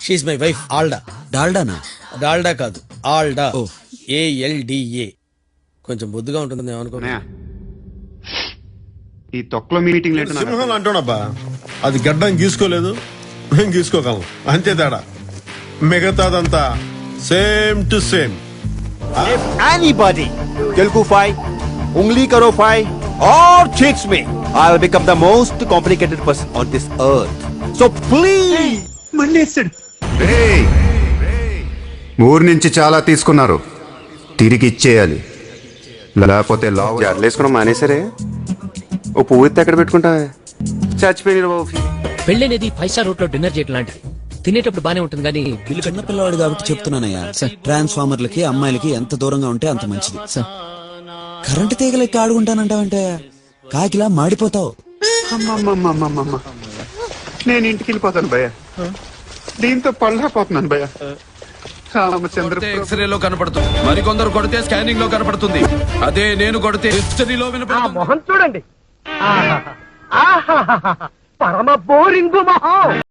She my wife ఆల్డా. డాల్డానా? Dalda కాదు, ఆల్డా. ఓ. ALDA. కొంచెం బొద్దుగా ఉంటుంది అనుకో. ఈ తొక్కలో మీటింగ్ లేట్ సింహం అంటాడబ్బా, అది గడ్డం గీసుకోలేదు, మేము గీసుకోగలం అంతే తేడా. మిగతాదంతా same to same. If anybody Telugu fight, ungli karo fight or cheats me, I'll become the most complicated person on this earth. So please. ఊరి నుంచి చాలా తీసుకున్నారు, తిరిగి ఇచ్చేయాలి, లేకపోతే జడలేసుకోవడం మానేసరే. ఓ పువ్వు ఎత్తి ఎక్కడ పెట్టుకుంటా, చచ్చిపోయిన బాబు. పెళ్లి అనేది 5 స్టార్ హోటల్లో డిన్నర్ చేయడం లాంటిది. తినేటప్పుడు బానే ఉంటుంది కానీ వీళ్ళు చిన్న పిల్లవాడు కాబట్టి చెప్తున్నానయ్యా. ట్రాన్స్ఫార్మర్లకి అమ్మాయిలకి ఎంత దూరంగా ఉంటే అంత మంచిది. కరెంటు తీగలెక్కి ఆడుకుంటానంటావంటే కాకిలా మాడిపోతావు. అమ్మమ్మమ్మమ్మమ్మ, నేను ఇంటికి వెళ్ళిపోతాను భయ్య, దీంతో పళ్ళపోతున్నాను భయ్య. రామచంద్ర ఎక్స్రేలో కనపడుతుంది, మరికొందరు కొడితే స్కానింగ్ లో కనపడుతుంది, అదే నేను కొడితే హిస్టరీలో వినపడుతుంది. మొహం చూడండి, పరమ బోరింగు మొహం.